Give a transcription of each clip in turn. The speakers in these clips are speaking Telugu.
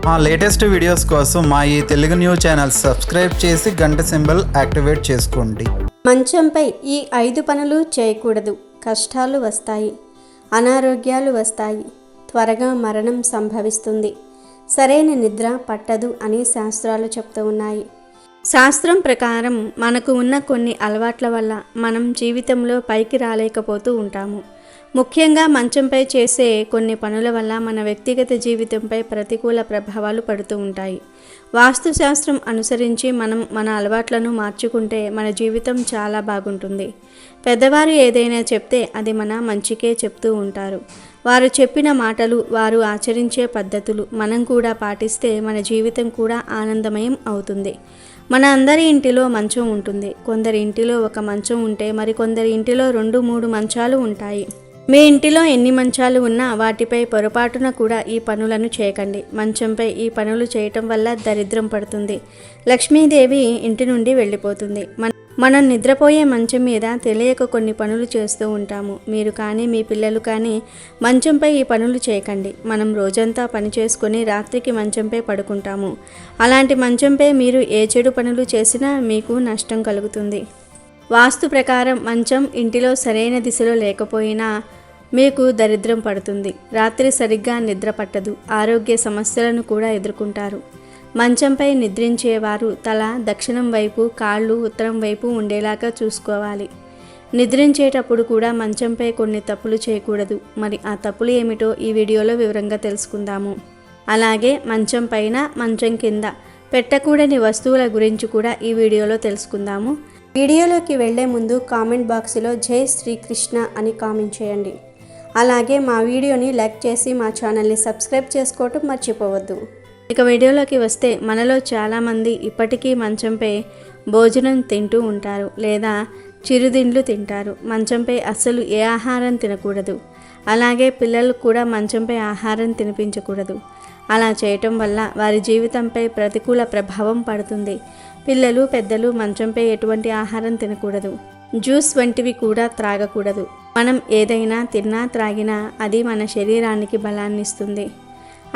మా లేటెస్ట్ వీడియోస్ కోసం మా ఈ తెలుగు న్యూస్ ఛానల్ సబ్స్క్రైబ్ చేసి గంట సింబల్ యాక్టివేట్ చేసుకోండి. మంచంపై ఈ 5 పనులు చేయకూడదు. కష్టాలు వస్తాయి, అనారోగ్యాలు వస్తాయి, త్వరగా మరణం సంభవిస్తుంది, సరైన నిద్ర పట్టదు అని శాస్త్రాలు చెప్తూ ఉన్నాయి. శాస్త్రం ప్రకారం మనకు ఉన్న కొన్ని అలవాట్ల వల్ల మనం జీవితంలో పైకి రాలేకపోతూ ఉంటాము. ముఖ్యంగా మంచంపై చేసే కొన్ని పనుల వల్ల మన వ్యక్తిగత జీవితంపై ప్రతికూల ప్రభావాలు పడుతూ ఉంటాయి. వాస్తుశాస్త్రం అనుసరించి మనం మన అలవాట్లను మార్చుకుంటే మన జీవితం చాలా బాగుంటుంది. పెద్దవారు ఏదైనా చెప్తే అది మన మంచికే చెప్తూ ఉంటారు. వారు చెప్పిన మాటలు, వారు ఆచరించే పద్ధతులు మనం కూడా పాటిస్తే మన జీవితం కూడా ఆనందమయం అవుతుంది. మన అందరి ఇంటిలో మంచం ఉంటుంది. కొందరి ఇంటిలో ఒక మంచం ఉంటే మరికొందరి ఇంటిలో 2-3 మంచాలు ఉంటాయి. మీ ఇంటిలో ఎన్ని మంచాలు ఉన్నా వాటిపై పొరపాటున కూడా ఈ పనులను చేయకండి. మంచంపై ఈ పనులు చేయటం వల్ల దరిద్రం పడుతుంది. లక్ష్మీదేవి ఇంటి నుండి వెళ్ళిపోతుంది. మనం నిద్రపోయే మంచం మీద తెలియక కొన్ని పనులు చేస్తూ ఉంటాము. మీరు కానీ మీ పిల్లలు కానీ మంచంపై ఈ పనులు చేయకండి. మనం రోజంతా పని చేసుకొని రాత్రికి మంచంపై పడుకుంటాము. అలాంటి మంచంపై మీరు ఏ చెడు పనులు చేసినా మీకు నష్టం కలుగుతుంది. వాస్తు ప్రకారం మంచం ఇంటిలో సరైన దిశలో లేకపోయినా మీకు దరిద్రం పడుతుంది. రాత్రి సరిగ్గా నిద్ర పట్టదు. ఆరోగ్య సమస్యలను కూడా ఎదుర్కొంటారు. మంచంపై నిద్రించేవారు తల దక్షిణం వైపు, కాళ్ళు ఉత్తరం వైపు ఉండేలాగా చూసుకోవాలి. నిద్రించేటప్పుడు కూడా మంచంపై కొన్ని తప్పులు చేయకూడదు. మరి ఆ తప్పులు ఏమిటో ఈ వీడియోలో వివరంగా తెలుసుకుందాము. అలాగే మంచం పైన, మంచం కింద పెట్టకూడని వస్తువుల గురించి కూడా ఈ వీడియోలో తెలుసుకుందాము. వీడియోలోకి వెళ్లే ముందు కామెంట్ బాక్స్లో జై శ్రీకృష్ణ అని కామెంట్ చేయండి. అలాగే మా వీడియోని లైక్ చేసి మా ఛానల్ని సబ్స్క్రైబ్ చేసుకోవటం మర్చిపోవద్దు. ఇక వీడియోలోకి వస్తే మనలో చాలామంది ఇప్పటికీ మంచంపై భోజనం తింటూ ఉంటారు లేదా చిరుతిండ్లు తింటారు. మంచంపై అస్సలు ఏ ఆహారం తినకూడదు. అలాగే పిల్లలకు కూడా మంచంపై ఆహారం తినిపించకూడదు. అలా చేయటం వల్ల వారి జీవితంపై ప్రతికూల ప్రభావం పడుతుంది. పిల్లలు, పెద్దలు మంచంపై ఎటువంటి ఆహారం తినకూడదు. జ్యూస్ వంటివి కూడా త్రాగకూడదు. మనం ఏదైనా తిన్నా త్రాగినా అది మన శరీరానికి బలాన్ని ఇస్తుంది.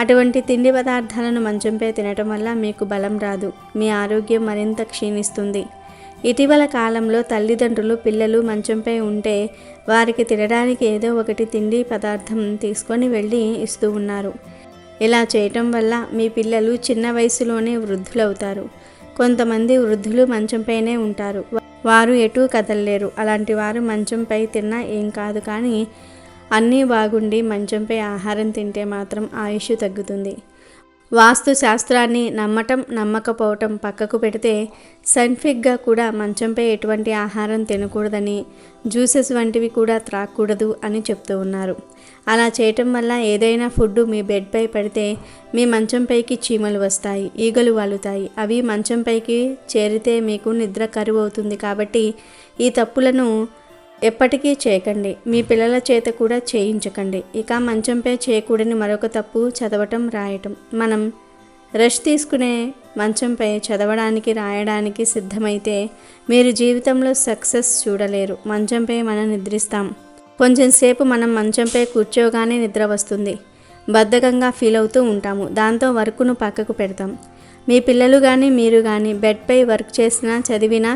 అటువంటి తిండి పదార్థాలను మంచంపై తినటం వల్ల మీకు బలం రాదు. మీ ఆరోగ్యం మరింత క్షీణిస్తుంది. ఇటీవల కాలంలో తల్లిదండ్రులు పిల్లలు మంచంపై ఉంటే వారికి తినడానికి ఏదో ఒకటి తిండి పదార్థం తీసుకొని వెళ్ళి ఇస్తూ ఉన్నారు. ఇలా చేయటం వల్ల మీ పిల్లలు చిన్న వయసులోనే వృద్ధులవుతారు. కొంతమంది వృద్ధులు మంచంపైనే ఉంటారు. వారు ఎటూ కదలలేరు. అలాంటి వారు మంచంపై తిన్నా ఏం కాదు, కానీ అన్నీ బాగుండి మంచంపై ఆహారం తింటే మాత్రం ఆయుష్ తగ్గుతుంది. వాస్తు శాస్త్రాన్ని నమ్మటం నమ్మకపోవటం పక్కకు పెడితే సైంటిఫిక్గా కూడా మంచంపై ఎటువంటి ఆహారం తినకూడదని, జ్యూసెస్ వంటివి కూడా త్రాగకూడదు అని చెప్తూ ఉన్నారు. అలా చేయటం వల్ల ఏదైనా ఫుడ్ మీ బెడ్పై పడితే మీ మంచంపైకి చీమలు వస్తాయి, ఈగలు వాలుతాయి. అవి మంచంపైకి చేరితే మీకు నిద్ర కరువు అవుతుంది. కాబట్టి ఈ తప్పులను ఎప్పటికీ చేయకండి. మీ పిల్లల చేత కూడా చేయించకండి. ఇక మంచంపై చేయకూడని మరొక తప్పు చదవటం, రాయటం. మనం రెస్ట్ తీసుకునే మంచంపై చదవడానికి, రాయడానికి సిద్ధమైతే మీరు జీవితంలో సక్సెస్ చూడలేరు. మంచంపై మనం నిద్రిస్తాం. కొంచెం సేపు మనం మంచంపై కూర్చోగానే నిద్ర వస్తుంది. బద్ధకంగా ఫీల్ అవుతూ ఉంటాము. దాంతో వర్క్ను పక్కకు పెడతాం. మీ పిల్లలు కానీ మీరు కానీ బెడ్పై వర్క్ చేసినా, చదివినా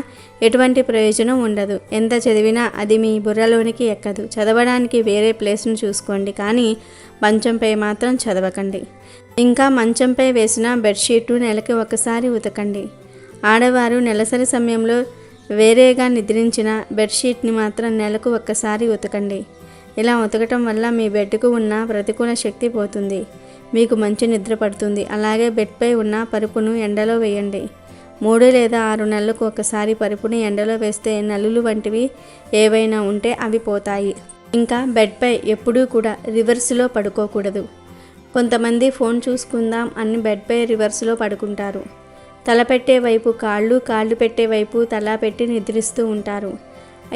ఎటువంటి ప్రయోజనం ఉండదు. ఎంత చదివినా అది మీ బుర్రలోనికి ఎక్కదు. చదవడానికి వేరే ప్లేస్ను చూసుకోండి, కానీ మంచంపై మాత్రం చదవకండి. ఇంకా మంచంపై వేసిన బెడ్షీట్ నెలకి ఒకసారి ఉతకండి. ఆడవారు నెలసరి సమయంలో వేరేగా నిద్రించిన బెడ్షీట్ని మాత్రం నెలకు ఒక్కసారి ఉతకండి. ఇలా ఉతకటం వల్ల మీ బెడ్కు ఉన్న ప్రతికూల శక్తి పోతుంది. మీకు మంచి నిద్ర పడుతుంది. అలాగే బెడ్పై ఉన్న పరుపును ఎండలో వేయండి. 3 లేదా 6 నెలలకు ఒకసారి పరుపుని ఎండలో వేస్తే నల్లులు వంటివి ఏవైనా ఉంటే అవి పోతాయి. ఇంకా బెడ్పై ఎప్పుడూ కూడా రివర్స్లో పడుకోకూడదు. కొంతమంది ఫోన్ చూసుకుందాం అని బెడ్పై రివర్స్లో పడుకుంటారు. తల పెట్టే వైపు కాళ్ళు, కాళ్ళు పెట్టే వైపు తల పెట్టి నిద్రిస్తూ ఉంటారు.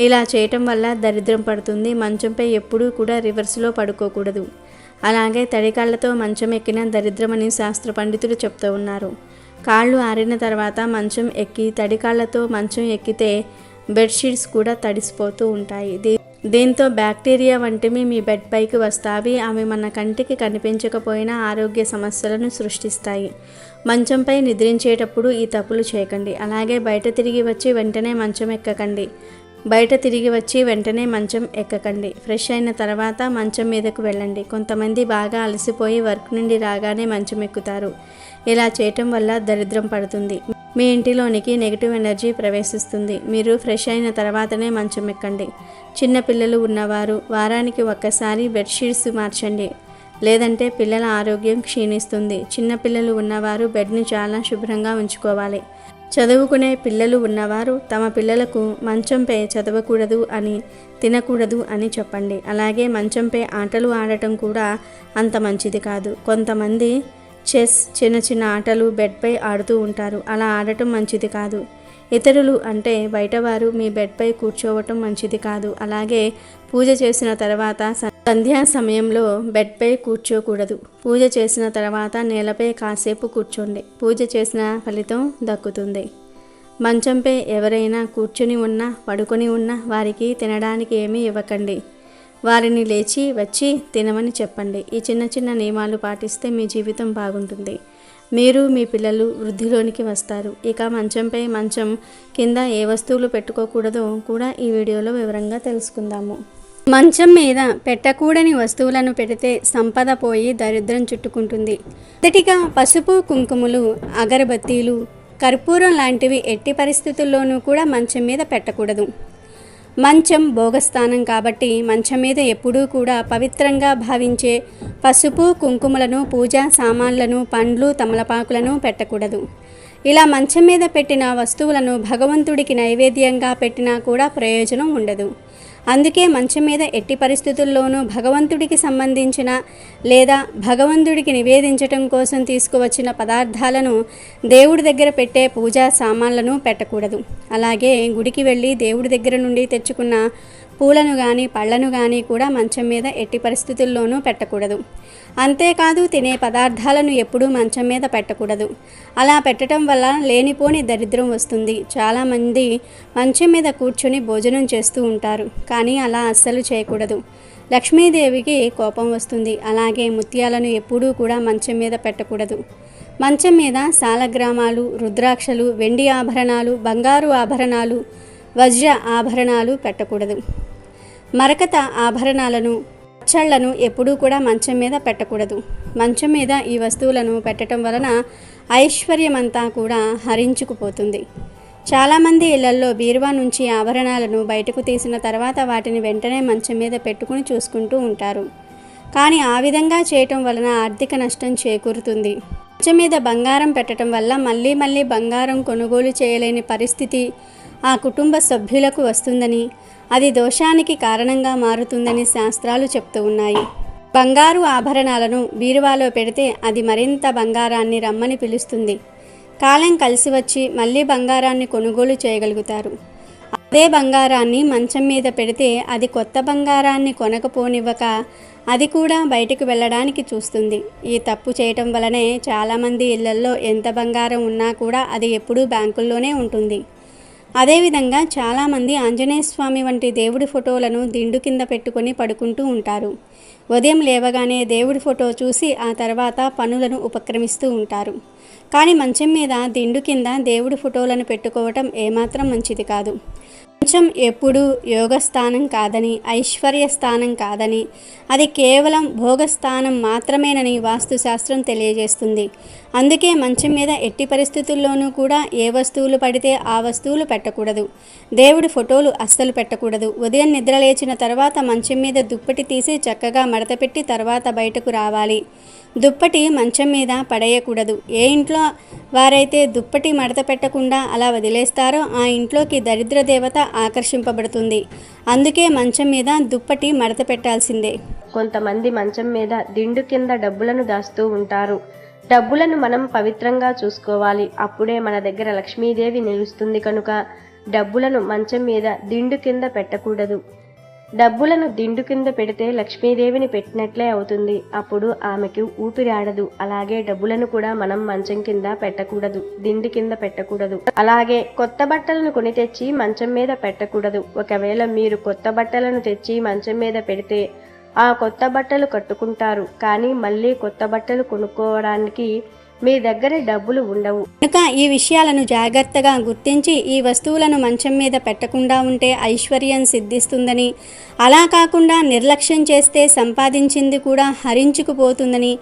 ఇలా చేయటం వల్ల దరిద్రం పడుతుంది. మంచంపై ఎప్పుడూ కూడా రివర్స్లో పడుకోకూడదు. అలాగే తడికాళ్లతో మంచం ఎక్కిన దరిద్రమని శాస్త్ర పండితులు చెప్తూ ఉన్నారు. కాళ్ళు ఆరిన తర్వాత మంచం ఎక్కి తడికాళ్లతో మంచం ఎక్కితే బెడ్షీట్స్ కూడా తడిసిపోతూ ఉంటాయి. దీంతో బ్యాక్టీరియా వంటివి మీ బెడ్ పైకి వస్తాయి. అవి మన కంటికి కనిపించకపోయినా ఆరోగ్య సమస్యలను సృష్టిస్తాయి. మంచంపై నిద్రించేటప్పుడు ఈ తప్పులు చేయకండి. అలాగే బయట తిరిగి వచ్చి వెంటనే మంచం ఎక్కకండి. ఫ్రెష్ అయిన తర్వాత మంచం మీదకు వెళ్ళండి. కొంతమంది బాగా అలసిపోయి వర్క్ నుండి రాగానే మంచం ఎక్కుతారు. ఇలా చేయటం వల్ల దరిద్రం పడుతుంది. మీ ఇంటిలోనికి నెగిటివ్ ఎనర్జీ ప్రవేశిస్తుంది. మీరు ఫ్రెష్ అయిన తర్వాతనే మంచం ఎక్కండి. చిన్న పిల్లలు ఉన్నవారు వారానికి ఒక్కసారి బెడ్షీట్స్ మార్చండి, లేదంటే పిల్లల ఆరోగ్యం క్షీణిస్తుంది. చిన్న పిల్లలు ఉన్నవారు బెడ్ని చాలా శుభ్రంగా ఉంచుకోవాలి. చదువుకునే పిల్లలు ఉన్నవారు తమ పిల్లలకు మంచంపై చదవకూడదు అని, తినకూడదు అని చెప్పండి. అలాగే మంచంపై ఆటలు ఆడటం కూడా అంత మంచిది కాదు. కొంతమంది చెస్, చిన్న చిన్న ఆటలు బెడ్పై ఆడుతూ ఉంటారు. అలా ఆడటం మంచిది కాదు. ఇతరులు అంటే బయటవారు మీ బెడ్పై కూర్చోవటం మంచిది కాదు. అలాగే పూజ చేసిన తర్వాత సంధ్యా సమయంలో బెడ్పై కూర్చోకూడదు. పూజ చేసిన తర్వాత నేలపై కాసేపు కూర్చోండి. పూజ చేసిన ఫలితం దక్కుతుంది. మంచంపై ఎవరైనా కూర్చుని ఉన్నా, పడుకొని ఉన్నా వారికి తినడానికి ఏమీ ఇవ్వకండి. వారిని లేచి వచ్చి తినమని చెప్పండి. ఈ చిన్న చిన్న నియమాలు పాటిస్తే మీ జీవితం బాగుంటుంది. మీరు మీ పిల్లలు వృద్ధిలోనికి వస్తారు. ఇక మంచం కింద ఏ వస్తువులు పెట్టుకోకూడదో కూడా ఈ వీడియోలో వివరంగా తెలుసుకుందాము. మంచం మీద పెట్టకూడని వస్తువులను పెడితే సంపద పోయి దరిద్రం చుట్టుకుంటుంది. మొదటిగా పసుపు, కుంకుమలు, అగరబత్తీలు, కర్పూరం లాంటివి ఎట్టి పరిస్థితుల్లోనూ కూడా మంచం మీద పెట్టకూడదు. మంచం భోగస్థానం కాబట్టి మంచం మీద ఎప్పుడూ కూడా పవిత్రంగా భావించే పసుపు, కుంకుమలను, పూజా సామాన్లను, పండ్లు, తమలపాకులను పెట్టకూడదు. ఇలా మంచం మీద పెట్టిన వస్తువులను భగవంతుడికి నైవేద్యంగా పెట్టినా కూడా ప్రయోజనం ఉండదు. అందుకే మంచం మీద ఎట్టి పరిస్థితుల్లోనూ భగవంతుడికి సంబంధించిన లేదా భగవంతుడికి నివేదించటం కోసం తీసుకువచ్చిన పదార్థాలను, దేవుడి దగ్గర పెట్టే పూజా సామాన్లను పెట్టకూడదు. అలాగే గుడికి వెళ్ళి దేవుడి దగ్గర నుండి తెచ్చుకున్న పూలను కానీ పళ్ళను కానీ కూడా మంచం మీద ఎట్టి పరిస్థితుల్లోనూ పెట్టకూడదు. అంతేకాదు తినే పదార్థాలను ఎప్పుడూ మంచం మీద పెట్టకూడదు. అలా పెట్టడం వల్ల లేనిపోని దరిద్రం వస్తుంది. చాలామంది మంచం మీద కూర్చొని భోజనం చేస్తూ ఉంటారు, కానీ అలా అస్సలు చేయకూడదు. లక్ష్మీదేవికి కోపం వస్తుంది. అలాగే ముత్యాలను ఎప్పుడూ కూడా మంచం మీద పెట్టకూడదు. మంచం మీద సాలగ్రామాలు, రుద్రాక్షలు, వెండి ఆభరణాలు, బంగారు ఆభరణాలు, వజ్ర ఆభరణాలు పెట్టకూడదు. మరకత ఆభరణాలను, పచ్చళ్లను ఎప్పుడూ కూడా మంచం మీద పెట్టకూడదు. మంచం మీద ఈ వస్తువులను పెట్టడం వలన ఐశ్వర్యమంతా కూడా హరించుకుపోతుంది. చాలామంది ఇళ్లల్లో బీరువా నుంచి ఆభరణాలను బయటకు తీసిన తర్వాత వాటిని వెంటనే మంచం మీద పెట్టుకుని చూసుకుంటూ ఉంటారు. కానీ ఆ విధంగా చేయటం వలన ఆర్థిక నష్టం చేకూరుతుంది. మంచం మీద బంగారం పెట్టడం వల్ల మళ్ళీ బంగారం కొనుగోలు చేయలేని పరిస్థితి ఆ కుటుంబ సభ్యులకు వస్తుందని, అది దోషానికి కారణంగా మారుతుందని శాస్త్రాలు చెప్తూ ఉన్నాయి. బంగారు ఆభరణాలను బీరువాలో పెడితే అది మరింత బంగారాన్ని రమ్మని పిలుస్తుంది. కాలం కలిసి వచ్చి మళ్ళీ బంగారాన్ని కొనుగోలు చేయగలుగుతారు. అదే బంగారాన్ని మంచం మీద పెడితే అది కొత్త బంగారాన్ని కొనకపోనివ్వక అది కూడా బయటకు వెళ్ళడానికి చూస్తుంది. ఈ తప్పు చేయటం వలనే చాలామంది ఇళ్లల్లో ఎంత బంగారం ఉన్నా కూడా అది ఎప్పుడూ బ్యాంకుల్లోనే ఉంటుంది. అదేవిధంగా చాలామంది ఆంజనేయ స్వామి వంటి దేవుడి ఫోటోలను దిండు కింద పెట్టుకొని పడుకుంటూ ఉంటారు. ఉదయం లేవగానే దేవుడి ఫోటో చూసి ఆ తర్వాత పనులను ఉపక్రమిస్తూ ఉంటారు. కానీ మంచం మీద దిండు కింద దేవుడి ఫోటోలను పెట్టుకోవటం ఏమాత్రం మంచిది కాదు. మంచం ఎప్పుడూ యోగస్థానం కాదని, ఐశ్వర్య స్థానం కాదని, అది కేవలం భోగస్థానం మాత్రమేనని వాస్తుశాస్త్రం తెలియజేస్తుంది. అందుకే మంచం మీద ఎట్టి పరిస్థితుల్లోనూ కూడా ఏ వస్తువులు పడితే ఆ వస్తువులు పెట్టకూడదు. దేవుడి ఫోటోలు అస్సలు పెట్టకూడదు. ఉదయం నిద్ర లేచిన తర్వాత మంచం మీద దుప్పటి తీసి చక్కగా మడతపెట్టి తర్వాత బయటకు రావాలి. దుప్పటి మంచం మీద పడేయకూడదు. ఏ ఇంట్లో వారైతే దుప్పటి మడత పెట్టకుండా అలా వదిలేస్తారో ఆ ఇంట్లోకి దరిద్ర దేవత ఆకర్షింపబడుతుంది. అందుకే మంచం మీద దుప్పటి మడత పెట్టాల్సిందే. కొంతమంది మంచం మీద దిండు కింద డబ్బులను దాస్తూ ఉంటారు. డబ్బులను మనం పవిత్రంగా చూసుకోవాలి. అప్పుడే మన దగ్గర లక్ష్మీదేవి నిలుస్తుంది. కనుక డబ్బులను మంచం మీద దిండు కింద పెట్టకూడదు. డబ్బులను దిండు కింద పెడితే లక్ష్మీదేవిని పెట్టినట్లే అవుతుంది. అప్పుడు ఆమెకు ఊపిరి ఆడదు. అలాగే డబ్బులను కూడా మనం మంచం కింద పెట్టకూడదు, దిండు కింద పెట్టకూడదు. అలాగే కొత్త బట్టలను కొని తెచ్చి మంచం మీద పెట్టకూడదు. ఒకవేళ మీరు కొత్త బట్టలను తెచ్చి మంచం మీద పెడితే ఆ కొత్త బట్టలు కట్టుకుంటారు, కానీ మళ్ళీ కొత్త బట్టలు కొనుక్కోవడానికి మీ దగ్గర డబ్బులు ఉండవు. కనుక ఈ విషయాలను జాగ్రత్తగా గుర్తించి ఈ వస్తువులను మంచం మీద పెట్టకుండా ఉంటే ఐశ్వర్యం సిద్ధిస్తుందని, అలా కాకుండా నిర్లక్ష్యం చేస్తే సంపాదించింది కూడా హరించుకుపోతుందని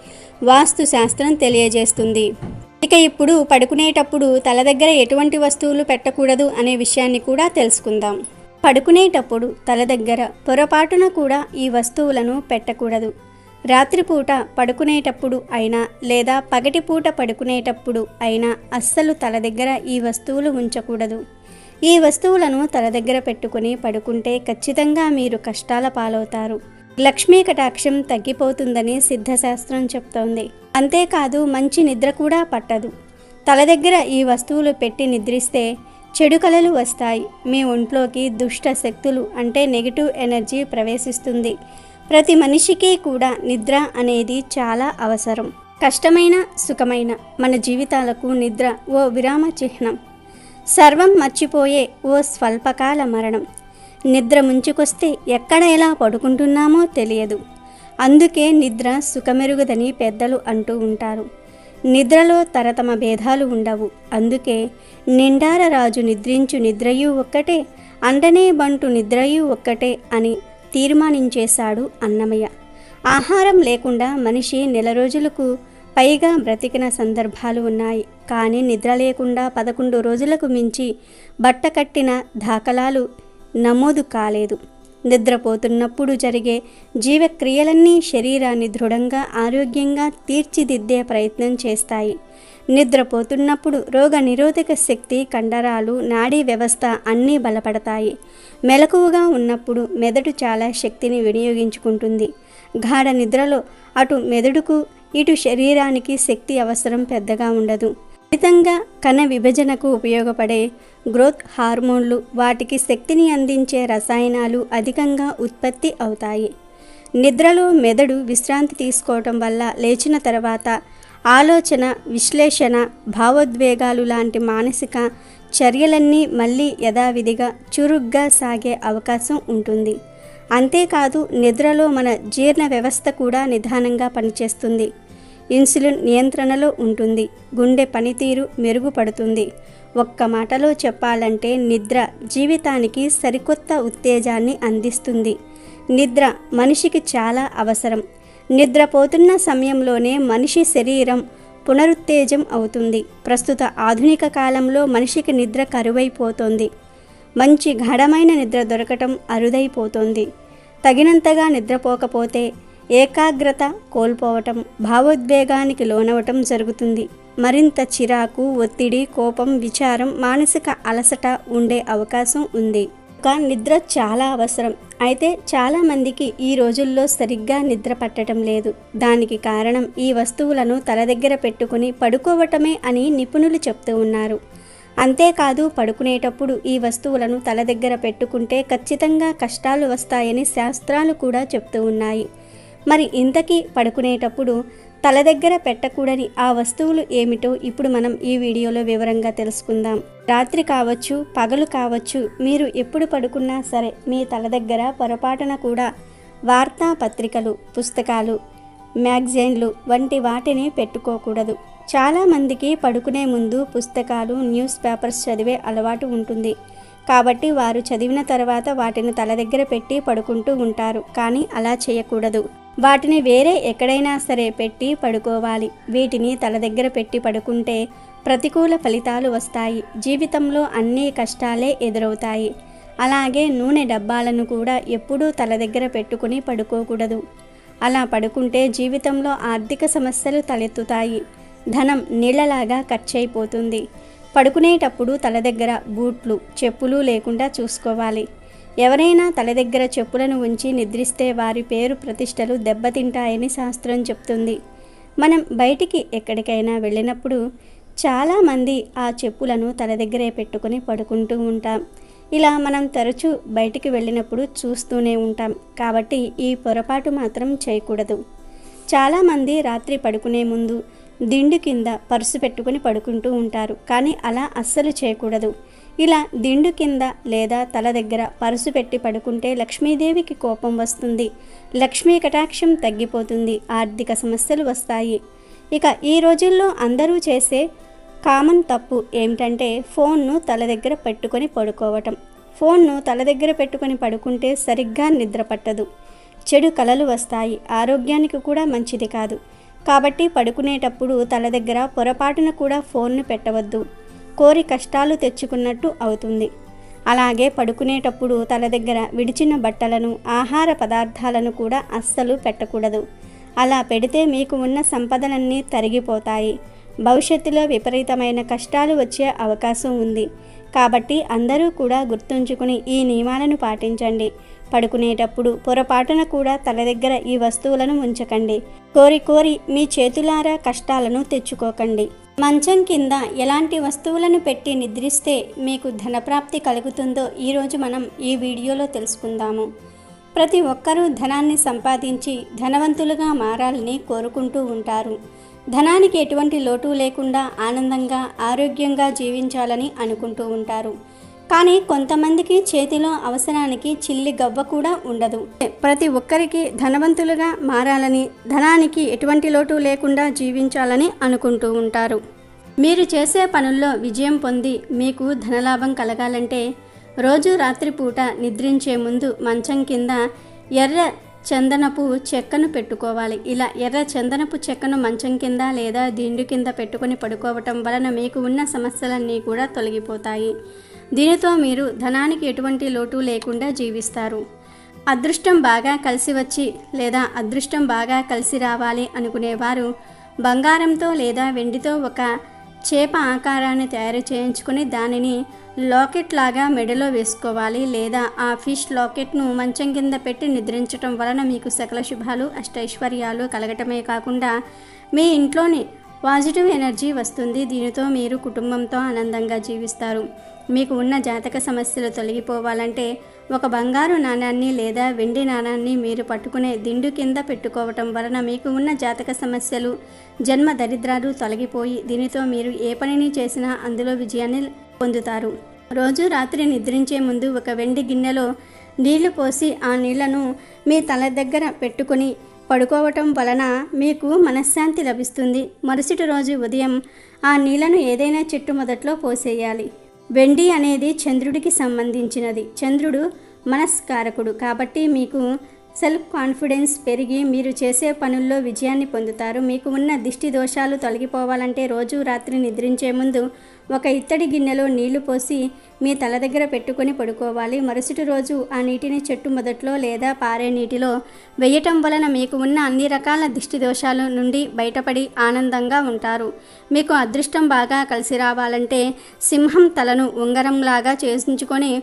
వాస్తు శాస్త్రం తెలియజేస్తుంది. ఇక ఇప్పుడు పడుకునేటప్పుడు తల దగ్గర ఎటువంటి వస్తువులు పెట్టకూడదు అనే విషయాన్ని కూడా తెలుసుకుందాం. పడుకునేటప్పుడు తల దగ్గర పొరపాటున కూడా ఈ వస్తువులను పెట్టకూడదు. రాత్రిపూట పడుకునేటప్పుడు అయినా లేదా పగటిపూట పడుకునేటప్పుడు అయినా అస్సలు తల దగ్గర ఈ వస్తువులు ఉంచకూడదు. ఈ వస్తువులను తల దగ్గర పెట్టుకుని పడుకుంటే ఖచ్చితంగా మీరు కష్టాల పాలవుతారు. లక్ష్మీ కటాక్షం తగ్గిపోతుందని సిద్ధశాస్త్రం చెప్తోంది. అంతేకాదు మంచి నిద్ర కూడా పట్టదు. తల దగ్గర ఈ వస్తువులు పెట్టి నిద్రిస్తే చెడు కలలు వస్తాయి. మీ ఒంట్లోకి దుష్ట శక్తులు అంటే నెగిటివ్ ఎనర్జీ ప్రవేశిస్తుంది. ప్రతి మనిషికి కూడా నిద్ర అనేది చాలా అవసరం. కష్టమైన సుఖమైన మన జీవితాలకు నిద్ర ఓ విరామ చిహ్నం. సర్వం మర్చిపోయే ఓ స్వల్పకాల మరణం. నిద్ర ముంచుకొస్తే ఎక్కడ ఎలా పడుకుంటున్నామో తెలియదు. అందుకే నిద్ర సుఖమెరుగుదని పెద్దలు అంటూ ఉంటారు. నిద్రలో తరతమ భేదాలు ఉండవు. అందుకే నిండార రాజు నిద్రించు నిద్రయు ఒక్కటే, అంటనే బంటు నిద్రయు ఒక్కటే అని తీర్మానించేశాడు అన్నమయ్య. ఆహారం లేకుండా మనిషి నెల రోజులకు పైగా బ్రతికిన సందర్భాలు ఉన్నాయి. కానీ నిద్ర లేకుండా 11 రోజులకు మించి బట్ట కట్టిన దాఖలాలు నమోదు కాలేదు. నిద్రపోతున్నప్పుడు జరిగే జీవక్రియలన్నీ శరీరాన్ని దృఢంగా ఆరోగ్యంగా తీర్చిదిద్దే ప్రయత్నం చేస్తాయి. నిద్రపోతున్నప్పుడు రోగ నిరోధక శక్తి, కండరాలు, నాడీ వ్యవస్థ అన్నీ బలపడతాయి. మెలకువగా ఉన్నప్పుడు మెదడు చాలా శక్తిని వినియోగించుకుంటుంది. గాఢ నిద్రలో అటు మెదడుకు ఇటు శరీరానికి శక్తి అవసరం పెద్దగా ఉండదు. ఫలితంగా కణ విభజనకు ఉపయోగపడే గ్రోత్ హార్మోన్లు, వాటికి శక్తిని అందించే రసాయనాలు అధికంగా ఉత్పత్తి అవుతాయి. నిద్రలో మెదడు విశ్రాంతి తీసుకోవటం వల్ల లేచిన తర్వాత ఆలోచన, విశ్లేషణ, భావోద్వేగాలు లాంటి మానసిక చర్యలన్నీ మళ్ళీ యథావిధిగా చురుగ్గా సాగే అవకాశం ఉంటుంది. అంతేకాదు నిద్రలో మన జీర్ణ వ్యవస్థ కూడా నిదానంగా పనిచేస్తుంది. ఇన్సులిన్ నియంత్రణలో ఉంటుంది. గుండె పనితీరు మెరుగుపడుతుంది. ఒక్క మాటలో చెప్పాలంటే నిద్ర జీవితానికి సరికొత్త ఉత్తేజాన్ని అందిస్తుంది. నిద్ర మనిషికి చాలా అవసరం. నిద్రపోతున్న సమయంలోనే మనిషి శరీరం పునరుత్తేజం అవుతుంది. ప్రస్తుత ఆధునిక కాలంలో మనిషికి నిద్ర కరువైపోతోంది. మంచి గాఢమైన నిద్ర దొరకటం అరుదైపోతోంది. తగినంతగా నిద్రపోకపోతే ఏకాగ్రత కోల్పోవటం, భావోద్వేగానికి లోనవటం జరుగుతుంది. మరింత చిరాకు, ఒత్తిడి, కోపం, విచారం, మానసిక అలసట ఉండే అవకాశం ఉంది. నిద్ర చాలా అవసరం. అయితే చాలామందికి ఈ రోజుల్లో సరిగ్గా నిద్ర పట్టడం లేదు. దానికి కారణం ఈ వస్తువులను తల దగ్గర పెట్టుకుని పడుకోవటమే అని నిపుణులు చెప్తూ ఉన్నారు. అంతేకాదు పడుకునేటప్పుడు ఈ వస్తువులను తల దగ్గర పెట్టుకుంటే ఖచ్చితంగా కష్టాలు వస్తాయని శాస్త్రాలు కూడా చెప్తూ ఉన్నాయి. మరి ఇంతకీ పడుకునేటప్పుడు తల దగ్గర పెట్టకూడని ఆ వస్తువులు ఏమిటో ఇప్పుడు మనం ఈ వీడియోలో వివరంగా తెలుసుకుందాం. రాత్రి కావచ్చు, పగలు కావచ్చు, మీరు ఎప్పుడు పడుకున్నా సరే మీ తల దగ్గర పొరపాటున కూడా వార్తాపత్రికలు, పుస్తకాలు, మ్యాగజైన్లు వంటి వాటిని పెట్టుకోకూడదు. చాలామందికి పడుకునే ముందు పుస్తకాలు, న్యూస్ పేపర్స్ చదివే అలవాటు ఉంటుంది. కాబట్టి వారు చదివిన తర్వాత వాటిని తల దగ్గర పెట్టి పడుకుంటూ ఉంటారు. కానీ అలా చేయకూడదు. వాటిని వేరే ఎక్కడైనా సరే పెట్టి పడుకోవాలి. వీటిని తల దగ్గర పెట్టి పడుకుంటే ప్రతికూల ఫలితాలు వస్తాయి. జీవితంలో అన్ని కష్టాలే ఎదురవుతాయి. అలాగే నూనె డబ్బాలను కూడా ఎప్పుడూ తల దగ్గర పెట్టుకుని పడుకోకూడదు. అలా పడుకుంటే జీవితంలో ఆర్థిక సమస్యలు తలెత్తుతాయి. ధనం నీళ్లలాగా ఖర్చయిపోతుంది. పడుకునేటప్పుడు తల దగ్గర బూట్లు, చెప్పులు లేకుండా చూసుకోవాలి. ఎవరైనా తల దగ్గర చెప్పులను ఉంచి నిద్రిస్తే వారి పేరు ప్రతిష్టలు దెబ్బతింటాయని శాస్త్రం చెప్తుంది. మనం బయటికి ఎక్కడికైనా వెళ్ళినప్పుడు చాలామంది ఆ చెప్పులను తల దగ్గరే పెట్టుకుని పడుకుంటూ ఉంటాం. ఇలా మనం తరచూ బయటికి వెళ్ళినప్పుడు చూస్తూనే ఉంటాం. కాబట్టి ఈ పొరపాటు మాత్రం చేయకూడదు. చాలామంది రాత్రి పడుకునే ముందు దిండు కింద పర్సు పెట్టుకుని పడుకుంటూ ఉంటారు. కానీ అలా అస్సలు చేయకూడదు. ఇలా దిండు కింద లేదా తల దగ్గర పర్సు పెట్టి పడుకుంటే లక్ష్మీదేవికి కోపం వస్తుంది, లక్ష్మీ కటాక్షం తగ్గిపోతుంది, ఆర్థిక సమస్యలు వస్తాయి. ఇక ఈ రోజుల్లో అందరూ చేసే కామన్ తప్పు ఏమిటంటే ఫోన్ను తల దగ్గర పెట్టుకొని పడుకోవటం. ఫోన్ను తల దగ్గర పెట్టుకొని పడుకుంటే సరిగ్గా నిద్ర పట్టదు, చెడు కలలు వస్తాయి, ఆరోగ్యానికి కూడా మంచిది కాదు. కాబట్టి పడుకునేటప్పుడు తల దగ్గర పొరపాటున కూడా ఫోన్ను పెట్టవద్దు, కోరి కష్టాలు తెచ్చుకున్నట్టు అవుతుంది. అలాగే పడుకునేటప్పుడు తల దగ్గర విడిచిన బట్టలను, ఆహార పదార్థాలను కూడా అస్సలు పెట్టకూడదు. అలా పెడితే మీకు ఉన్న సంపదలన్నీ తరిగిపోతాయి, భవిష్యత్తులో విపరీతమైన కష్టాలు వచ్చే అవకాశం ఉంది. కాబట్టి అందరూ కూడా గుర్తుంచుకుని ఈ నియమాలను పాటించండి. పడుకునేటప్పుడు పొరపాటున కూడా తల దగ్గర ఈ వస్తువులను ఉంచకండి. కోరి మీ చేతులారా కష్టాలను తెచ్చుకోకండి. మంచం కింద ఎలాంటి వస్తువులను పెట్టి నిద్రిస్తే మీకు ధనప్రాప్తి కలుగుతుందో ఈరోజు మనం ఈ వీడియోలో తెలుసుకుందాము. ప్రతి ఒక్కరూ ధనాన్ని సంపాదించి ధనవంతులుగా మారాలని కోరుకుంటూ ఉంటారు. ధనానికి ఎటువంటి లోటు లేకుండా ఆనందంగా, ఆరోగ్యంగా జీవించాలని అనుకుంటూ ఉంటారు. కానీ కొంతమందికి చేతిలో అవసరానికి చిల్లి గవ్వ కూడా ఉండదు. ప్రతి ఒక్కరికి ధనవంతులుగా మారాలని, ధనానికి ఎటువంటి లోటు లేకుండా జీవించాలని అనుకుంటూ ఉంటారు. మీరు చేసే పనుల్లో విజయం పొంది మీకు ధనలాభం కలగాలంటే రోజు రాత్రిపూట నిద్రించే ముందు మంచం కింద ఎర్ర చందనపు చెక్కను పెట్టుకోవాలి. ఇలా ఎర్ర చందనపు చెక్కను మంచం కింద లేదా దిండు కింద పెట్టుకొని పడుకోవటం వలన మీకు ఉన్న సమస్యలన్నీ కూడా తొలగిపోతాయి. దీనితో మీరు ధనానికి ఎటువంటి లోటు లేకుండా జీవిస్తారు. అదృష్టం బాగా కలిసి వచ్చి లేదా అదృష్టం బాగా కలిసి రావాలి అనుకునేవారు బంగారంతో లేదా వెండితో ఒక చేప ఆకారాన్ని తయారు చేయించుకొని దానిని లాకెట్ లాగా మెడలో వేసుకోవాలి. లేదా ఆ ఫిష్ లాకెట్ను మంచం కింద పెట్టి నిద్రించటం వలన మీకు సకల శుభాలు, అష్టైశ్వర్యాలు కలగటమే కాకుండా మీ ఇంట్లోని పాజిటివ్ ఎనర్జీ వస్తుంది. దీనితో మీరు కుటుంబంతో ఆనందంగా జీవిస్తారు. మీకు ఉన్న జాతక సమస్యలు తొలగిపోవాలంటే ఒక బంగారు నాణాన్ని లేదా వెండి నాణాన్ని మీరు పట్టుకునే దిండు కింద పెట్టుకోవటం వలన మీకు ఉన్న జాతక సమస్యలు, జన్మ దరిద్రాలు తొలగిపోయి దీనితో మీరు ఏ పనిని చేసినా అందులో విజయాన్ని పొందుతారు. రోజు రాత్రి నిద్రించే ముందు ఒక వెండి గిన్నెలో నీళ్లు పోసి ఆ నీళ్లను మీ తల దగ్గర పెట్టుకొని పడుకోవటం వలన మీకు మనశ్శాంతి లభిస్తుంది. మరుసటి రోజు ఉదయం ఆ నీళ్లను ఏదైనా చెట్టు మొదట్లో పోసేయాలి. వెండి అనేది చంద్రుడికి సంబంధించినది. చంద్రుడు మనస్కారకుడు. కాబట్టి మీకు సెల్ఫ్ కాన్ఫిడెన్స్ పెరిగి మీరు చేసే పనుల్లో విజయాన్ని పొందుతారు. మీకు ఉన్న దిష్టి దోషాలు తొలగిపోవాలంటే రోజు రాత్రి నిద్రించే ముందు ఒక ఇత్తడి గిన్నెలో నీళ్లు పోసి మీ తల దగ్గర పెట్టుకొని పడుకోవాలి. మరుసటి రోజు ఆ నీటిని చెట్టు మొదట్లో లేదా పారే నీటిలో వేయటం వలన మీకు ఉన్న అన్ని రకాల దిష్టి దోషాల నుండి బయటపడి ఆనందంగా ఉంటారు. మీకు అదృష్టం బాగా కలిసి రావాలంటే సింహం తలను ఉంగరంలాగా చేయించుకొని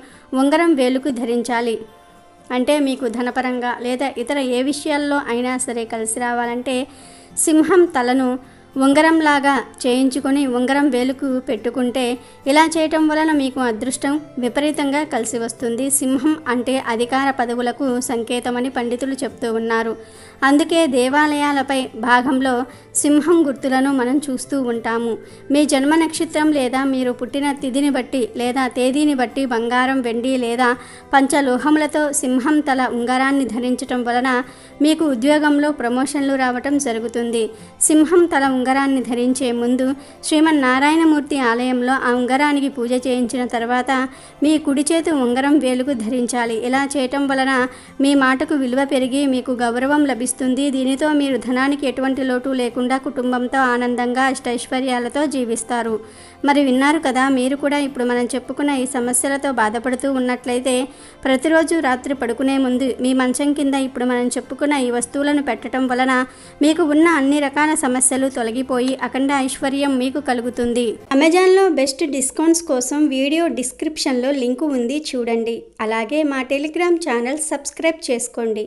ఉంగరం వేలుకు ధరించాలి. అంటే మీకు ధనపరంగా లేదా ఇతర ఏ విషయాల్లో అయినా సరే కలిసి రావాలంటే సింహం తలను ఉంగరంలాగా చేయించుకొని ఉంగరం వేలుకు పెట్టుకుంటే ఇలా చేయటం వలన మీకు అదృష్టం విపరీతంగా కలిసి వస్తుంది. సింహం అంటే అధికార పదవులకు సంకేతమని పండితులు చెప్తూ ఉన్నారు. అందుకే దేవాలయాలపై భాగంలో సింహం గుర్తులను మనం చూస్తూ ఉంటాము. మీ జన్మ నక్షత్రం లేదా మీరు పుట్టిన తిథిని బట్టి లేదా తేదీని బట్టి బంగారం, వెండి లేదా పంచలోహములతో సింహం తల ఉంగరాన్ని ధరించటం వలన మీకు ఉద్యోగంలో ప్రమోషన్లు రావటం జరుగుతుంది. సింహం తల ఉంగరాన్ని ధరించే ముందు శ్రీమన్నారాయణమూర్తి ఆలయంలో ఆ ఉంగరానికి పూజ చేయించిన తర్వాత మీ కుడి చేతి ఉంగరం వేలుకు ధరించాలి. ఇలా చేయటం వలన మీ మాటకు విలువ పెరిగి మీకు గౌరవం లభిస్తుంది. దీనితో మీరు ధనానికి ఎటువంటి లోటు లేకుండా కుటుంబంతో ఆనందంగా అష్టైశ్వర్యాలతో జీవిస్తారు. మరి విన్నారు కదా, మీరు కూడా ఇప్పుడు మనం చెప్పుకున్న ఈ సమస్యలతో బాధపడుతూ ఉన్నట్లయితే ప్రతిరోజు రాత్రి పడుకునే ముందు మీ మంచం కింద ఇప్పుడు మనం చెప్పుకున్న ఈ వస్తువులను పెట్టడం వలన మీకు ఉన్న అన్ని రకాల సమస్యలు తొలగిపోయి అఖండ ఐశ్వర్యం మీకు కలుగుతుంది. అమెజాన్లో బెస్ట్ డిస్కౌంట్స్ కోసం వీడియో డిస్క్రిప్షన్లో లింకు ఉంది, చూడండి. అలాగే మా టెలిగ్రామ్ ఛానల్ సబ్స్క్రైబ్ చేసుకోండి.